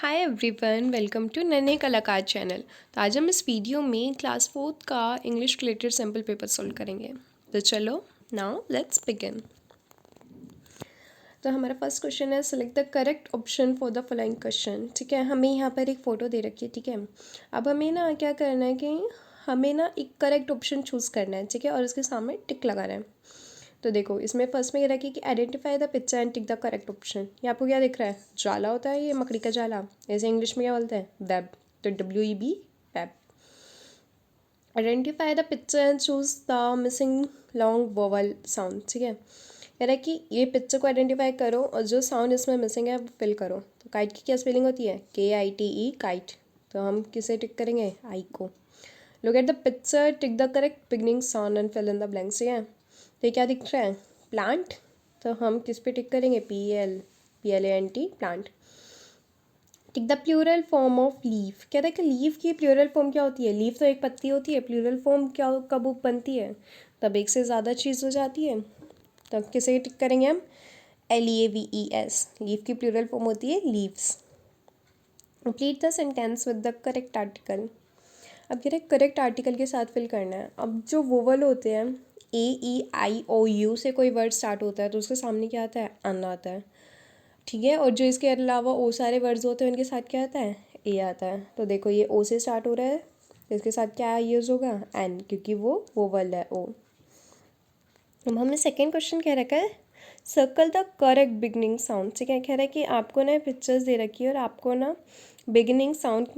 Hi everyone, welcome to नन्हे कलाकार channel. तो आज हम इस वीडियो में क्लास 4 का English related simple paper solve करेंगे। तो चलो नाउ लेट्स बिगिन। तो हमारा फर्स्ट क्वेश्चन है, select the correct option for the following question. ठीक है, हमें यहाँ पर एक फ़ोटो दे रखी है। ठीक है, अब हमें ना क्या करना है कि हमें ना एक करेक्ट ऑप्शन चूज़ करना है। ठीक है, और उसके सामने टिक लगाना है। तो देखो, इसमें फर्स्ट में ये रखी कि identify the picture and tick the correct option. ये आपको क्या दिख रहा है? जाला होता है, ये मकड़ी का जाला। ऐसे इंग्लिश में क्या बोलते हैं? वेब। तो WEB, web. Identify the picture and choose the missing long vowel sound. ठीक है, कह रहा है कि ये पिक्चर को आइडेंटिफाई करो और जो साउंड इसमें मिसिंग है वो फिल करो। तो काइट की क्या स्पेलिंग होती है? KITE, kite. तो हम किसे टिक करेंगे? आई को। Look at the picture, tick the correct beginning sound and fill in the blanks. ठीक है, तो ये क्या दिख रहा है? प्लांट। तो हम किस पे टिक करेंगे? PLANT, plant. Tick the plural form of leaf. कह रहा है कि लीफ की प्लूरल फॉर्म क्या होती है? लीफ तो एक पत्ती होती है, प्लूरल फॉर्म क्या कब बनती है? तब एक से ज़्यादा चीज़ हो जाती है। तब किसे टिक करेंगे हम? LEAVES। लीफ की प्लूरल फॉर्म होती है leaves. Complete the sentence with the correct article. अब कह रहे करेक्ट आर्टिकल के साथ फिल करना है। अब जो वोवल होते हैं AEIOU से कोई वर्ड स्टार्ट होता है तो उसके सामने क्या आता है? अन आता है। ठीक है, और जो इसके अलावा ओ सारे वर्ड्स होते हैं उनके साथ क्या आता है? ए आता है। तो देखो, ये ओ से स्टार्ट हो रहा है तो इसके साथ क्या यूज़ होगा? एन, क्योंकि वो वोवल है ओ। अब हमने सेकेंड क्वेश्चन कह रखा है, circle the correct beginning sound. ठीक है, कह रहा है कि आपको ना पिक्चर्स दे रखी है और आपको ना बिगनिंग साउंड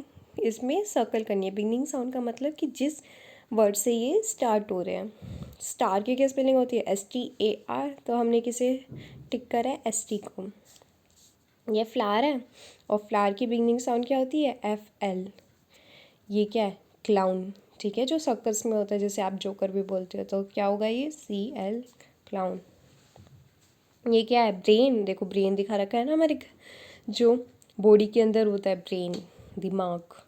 इसमें सर्कल करनी है। बिगनिंग साउंड का मतलब कि जिस वर्ड से ये स्टार्ट हो रहे हैं। स्टार की क्या स्पेलिंग होती है? STAR। तो हमने किसे टिक करा है? ST को। ये फ्लावर है और फ्लावर की बिगनिंग साउंड क्या होती है? FL। ये क्या है? क्लाउन। ठीक है, जो सर्कस में होता है, जैसे आप जोकर भी बोलते हो, तो क्या होगा ये? CL, clown. ये क्या है? ब्रेन। देखो, ब्रेन दिखा रखा है ना हमारे जो बॉडी के अंदर होता है, ब्रेन, दिमाग।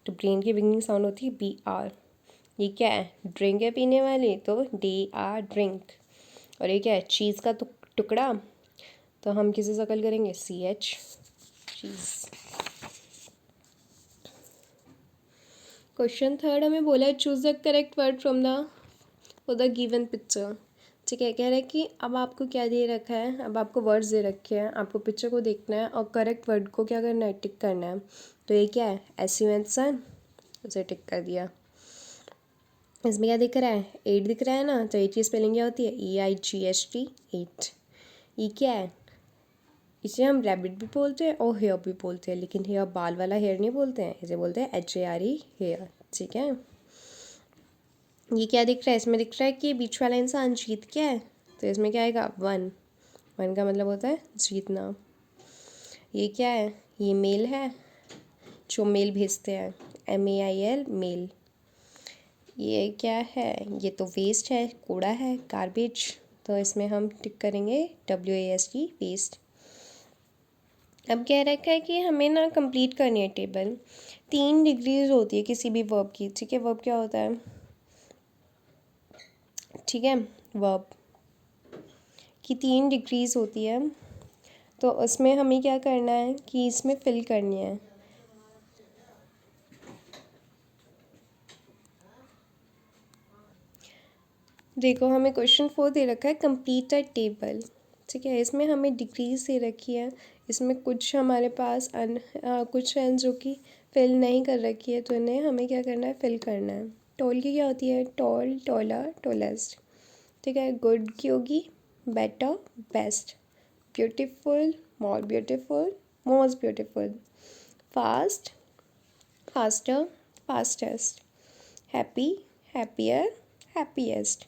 तो ब्रेन की बिगनिंग साउंड होती है BR। ये क्या है? ड्रिंक है पीने वाली, तो DR, ड्रिंक। और ये क्या है? चीज़ का टुकड़ा। तो हम किसे शक्ल करेंगे? CH, चीज़। क्वेश्चन थर्ड हमें बोला है, choose the correct word from the for the given picture. ठीक है, कह रहा है कि अब आपको क्या दे रखा है? अब आपको वर्ड्स दे रखे हैं, आपको पिक्चर को देखना है और करेक्ट वर्ड को क्या करना है? टिक करना है। तो ये क्या है? SUN, उसे टिक कर दिया। इसमें क्या दिख रहा है? 8 दिख रहा है ना, तो 8 की स्पेलिंग क्या होती है? EIGHT, 8। ये क्या है? इसे हम रैबिट भी बोलते हैं और हेयर भी बोलते हैं, लेकिन हेयर बाल वाला हेयर नहीं बोलते हैं, इसे बोलते हैं HARE, हेयर। ठीक है, ये क्या दिख रहा है? इसमें दिख रहा है कि बीच वाला इंसान जीत क्या है, तो इसमें क्या आएगा? 1। 1 का मतलब होता है जीतना। ये क्या है? ये मेल है, जो मेल भेजते हैं, MAIL, मेल। ये क्या है? ये तो वेस्ट है, कूड़ा है, गार्बेज। तो इसमें हम टिक करेंगे WAST, वेस्ट। अब कह रखा है कि हमें ना कंप्लीट करनी है टेबल। 3 डिग्रीज होती है किसी भी वर्ब की। ठीक है, वर्ब क्या होता है? ठीक है, वर्ब की 3 डिग्रीज होती है, तो उसमें हमें क्या करना है कि इसमें फिल करनी है। देखो, हमें क्वेश्चन 4 दे रखा है, कंप्लीट अ टेबल। ठीक है, इसमें हमें डिग्रीज दे रखी है, इसमें कुछ हमारे पास कुछ हैं जो कि फिल नहीं कर रखी है, तो इन्हें हमें क्या करना है? फिल करना है। टॉल की क्या होती है? Tall, taller, tallest. ठीक है, गुड की होगी better, best. Beautiful, more beautiful, most beautiful. Fast, faster, fastest. Happy, happier, happiest.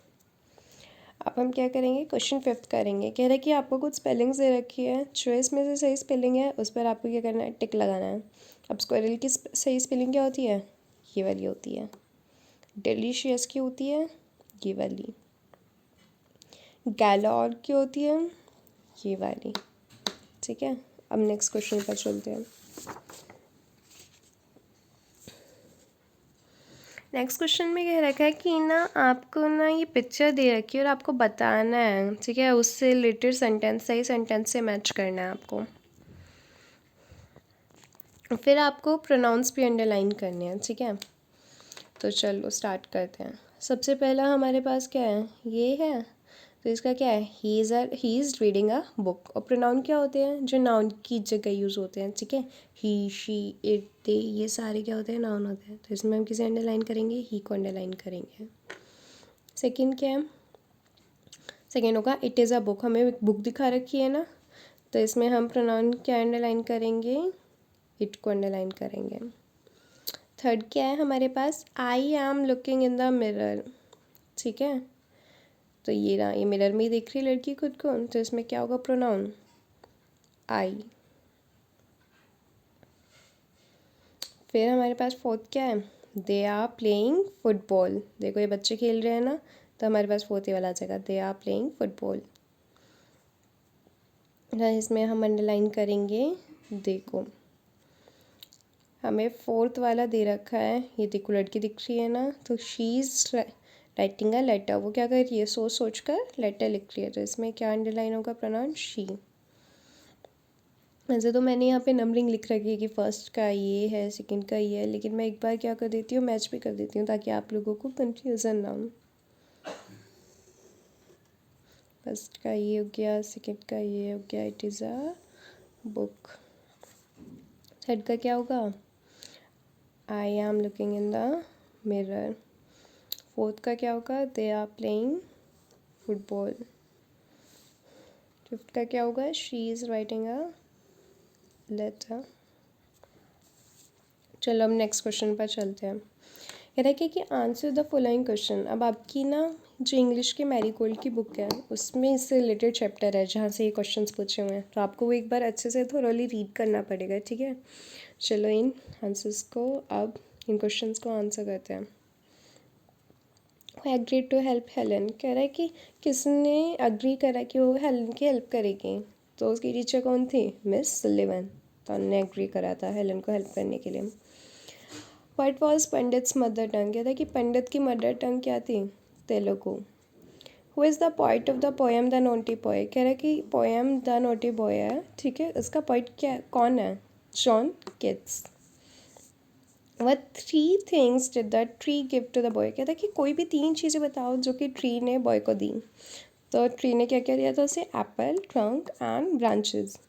अब हम क्या करेंगे? क्वेश्चन 5 करेंगे। कह रहा है कि आपको कुछ स्पेलिंग्स दे रखी है, जो इसमें से सही स्पेलिंग है उस पर आपको क्या करना है? टिक लगाना है। अब स्क्वायरल की सही स्पेलिंग क्या होती है? ये वाली होती है। डिलीशियस की होती है ये वाली। गैलोर की होती है ये वाली। ठीक है, अब नेक्स्ट क्वेश्चन पर चलते हैं। नेक्स्ट क्वेश्चन में कह रखा है कि ना आपको ना ये पिक्चर दे रखी है और आपको बताना है। ठीक है, उससे रिलेटेड सेंटेंस, सही सेंटेंस से मैच करना है आपको। फिर आपको प्रोनाउंस भी अंडरलाइन करने हैं, ठीक है। तो चलो स्टार्ट करते हैं। सबसे पहला हमारे पास क्या है, ये है, तो इसका क्या है, he is reading a book. और प्रोनाउन क्या होते हैं, जो नाउन की जगह यूज़ होते हैं, ठीक है। ही, शी, इट, दे, ये सारे क्या होते हैं, नाउन होते हैं। तो इसमें हम किसे अंडरलाइन करेंगे, ही को अंडरलाइन करेंगे। सेकंड क्या है, सेकेंड होगा इट इज़ अ बुक। हमें एक बुक दिखा रखी है ना, तो इसमें हम प्रोनाउन क्या अंडरलाइन करेंगे, इट को अंडरलाइन करेंगे। थर्ड क्या है हमारे पास, I am looking in the mirror, ठीक है। तो ये ना, ये मिरर में ही देख रही है लड़की खुद को, तो इसमें क्या होगा, प्रोनाउन आई। फिर हमारे पास फोर्थ क्या है, दे आर प्लेइंग फुटबॉल। देखो ये बच्चे खेल रहे हैं ना, तो हमारे पास फोर्थ ये वाला आ जाएगा, दे आर प्लेइंग फुटबॉल। इसमें हम अंडरलाइन करेंगे, देखो हमें फोर्थ वाला दे रखा है, ये देखो लड़की दिख रही है ना, तो she is writing a letter. वो क्या कर रही है, सोच सोच कर लेटर लिख रही है, तो इसमें क्या अंडरलाइन होगा, प्रोनाउन शी। वैसे तो मैंने यहाँ पे नंबरिंग लिख रखी है कि फर्स्ट का ये है, सेकंड का ये है, लेकिन मैं एक बार क्या कर देती हूँ, मैच भी कर देती हूँ, ताकि आप लोगों को कंफ्यूजन ना हो। फर्स्ट का ये हो गया, सेकंड का ये हो गया, it is a book. Third का क्या होगा, I am looking in the mirror. Fourth का क्या होगा, they are playing football. Fifth का क्या होगा, she is writing a letter. चलो अब नेक्स्ट क्वेश्चन पर चलते हैं। कह रहा है कि आंसर द फॉलोइंग क्वेश्चन। अब आपकी ना जो इंग्लिश के मैरीगोल्ड की बुक है, उसमें इससे रिलेटेड चैप्टर है जहाँ से ये क्वेश्चंस पूछे हुए हैं, तो आपको वो एक बार अच्छे से थोरोली रीड करना पड़ेगा, ठीक है। चलो इन आंसर्स को, अब इन क्वेश्चंस को आंसर करते हैं। Agree to help Helen. कह रहा है कि किसने अग्री करा कि वो हेलन की हेल्प करेगी, तो उसकी टीचर कौन थी, मिस सुलिवन। तो उन्होंने एग्री करा था हेलन को हेल्प करने के लिए। What was pandits mother tongue. कहता है कि पंडित की मदर टंग क्या थी, Telugu. Who is the poet of the poem the naughty boy. कह रहा है कि पोएम द नोटी बॉय है, ठीक है, इसका पोइट क्या कौन है, जॉन किट्स। वह 3 things did the tree give to the boy. कहता है कि कोई भी 3 चीज़ें बताओ जो कि ट्री ने बॉय को दी। तो ट्री ने क्या क्या दिया था उसे, Apple, trunk and branches.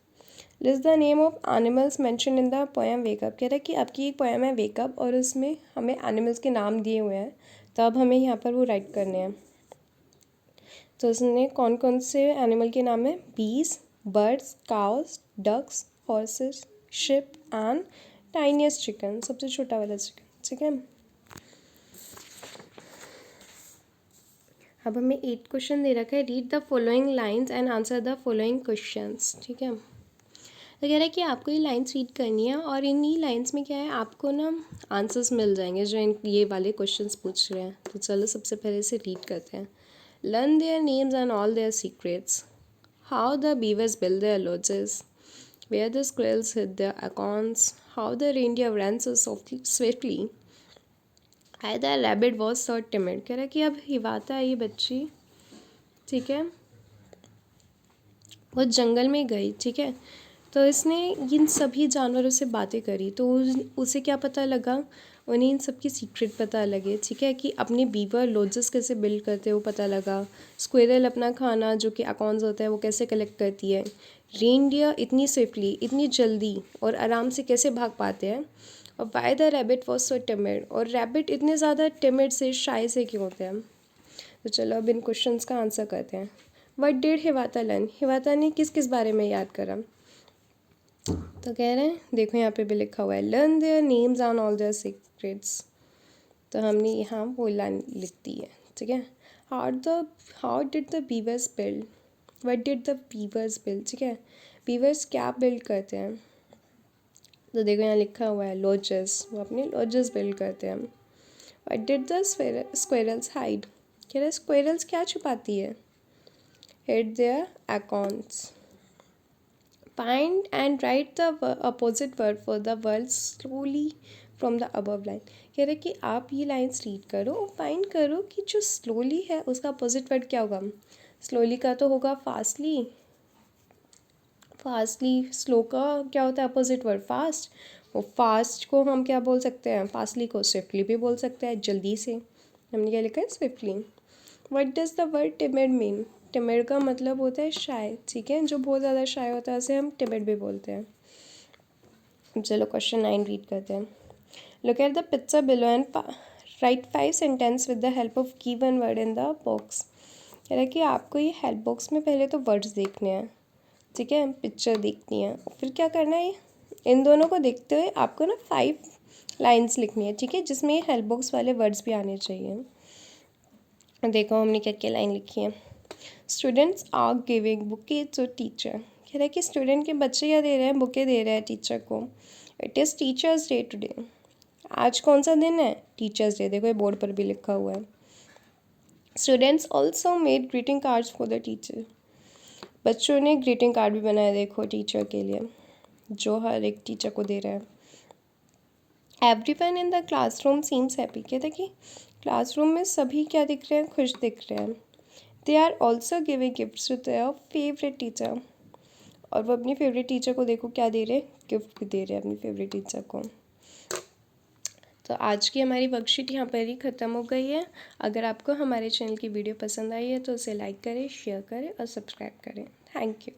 List the name of animals mention in the poem wake up. कह रहा है कि आपकी एक पोएम है वेकअप, और उसमें हमें एनिमल्स के नाम दिए हुए हैं, तो अब हमें यहाँ पर वो राइट करने हैं। तो उसने कौन कौन से एनिमल के नाम है, bees, birds, cows, ducks, horses, sheep and tiniest chicken, सबसे छोटा वाला चिकन, ठीक है। अब हमें 8 क्वेश्चन दे रखा है, read the following lines and answer the following questions, ठीक है। तो कह रहा है कि आपको ये लाइन्स रीड करनी है, और इन्हीं लाइन्स में क्या है, आपको ना आंसर्स मिल जाएंगे जो इन ये वाले क्वेश्चंस पूछ रहे हैं। तो चलो सबसे पहले इसे रीड करते हैं। Learn their names and all their secrets, how the beavers build their lodges, where the squirrels hid their acorns, how the reindeer ran so swiftly, why the rabbit was so timid। कह रहा है कि अब हिवाता ये बच्ची, ठीक है, वो जंगल में गई, ठीक है, तो इसने इन सभी जानवरों से बातें करी, तो उसे क्या पता लगा, उन्हें इन सब की सीक्रेट पता लगे, ठीक है, कि अपने बीवर लॉजेस कैसे बिल्ड करते हैं वो पता लगा, स्क्विरल अपना खाना जो कि अकॉन्स होता है वो कैसे कलेक्ट करती है, रेनडियर इतनी स्विफ्टली, इतनी जल्दी और आराम से कैसे भाग पाते हैं, और why the rabbit was so timid, और रैबिट इतने ज़्यादा टिमिड से, शाय से क्यों होते हैं। तो चलो अब इन क्वेश्चंस का आंसर करते हैं। What did Hiawatha learn. Hiawatha ने किस किस बारे में याद करा, तो कह रहे हैं, देखो यहाँ पे भी लिखा हुआ है, learn their names and all their secrets, तो हमने यहाँ वो लाइन लिख दी है, ठीक है। How did the beavers build, what did the beavers build, ठीक है, बीवर्स क्या बिल्ड करते हैं, तो देखो यहाँ लिखा हुआ है लॉजेस, वो अपने लॉजेस बिल्ड करते हैं। What did the squirrels hide, कह रहे स्क्वेरल्स क्या छुपाती है, hid their acorns. Find and write the opposite word for the word slowly from the above line। कह रहे कि आप ये लाइन्स रीड करो और फाइंड करो कि जो स्लोली है उसका अपोजिट वर्ड क्या होगा। स्लोली का तो होगा फास्टली, फास्टली, स्लो का क्या होता है अपोजिट वर्ड, फास्ट। वो फास्ट को हम क्या बोल सकते हैं, फास्टली को स्विफ्टली भी बोल सकते हैं, जल्दी से। हमने क्या लिखा है, swiftly. What does the word timid mean? Timid का मतलब होता है शाय, ठीक है, जो बहुत ज़्यादा शाय होता है उसे हम टिमिड भी बोलते हैं। चलो क्वेश्चन 9 रीड करते हैं। Look at the picture below and right 5 sentence with the help of given word in the box. कह रहा है कि आपको ये हेल्प बॉक्स में पहले तो वर्ड्स देखने हैं, ठीक है, पिक्चर देखनी है, फिर क्या करना है, इन दोनों को देखते हुए आपको ना 5 लाइन्स लिखनी है, ठीक है, जिसमें ये हेल्प बॉक्स वाले वर्ड्स भी आने चाहिए। देखो हमने क्या क्या लाइन लिखी है। Students are giving bouquet to teacher. कह रहा है कि स्टूडेंट के बच्चे क्या दे रहे हैं, बुके दे रहे हैं टीचर को। It is teachers day today. आज कौन सा दिन है, टीचर्स डे। देखो ये बोर्ड पर भी लिखा हुआ है। Students also made greeting cards for the teacher. बच्चों ने ग्रीटिंग कार्ड भी बनाया देखो टीचर के लिए, जो हर एक टीचर को दे रहा है। Everyone in the classroom seems happy. कहते हैं कि क्लासरूम में सभी क्या दिख रहे हैं, खुश दिख रहे हैं। They are also giving gifts to their favourite teacher. और वो अपनी फेवरेट टीचर को देखो क्या दे रहे हैं, गिफ्ट भी दे रहे हैं अपनी फेवरेट टीचर को। तो आज की हमारी वर्कशीट यहाँ पर ही ख़त्म हो गई है। अगर आपको हमारे चैनल की वीडियो पसंद आई है तो उसे लाइक करें, शेयर करें और सब्सक्राइब करें। Thank you.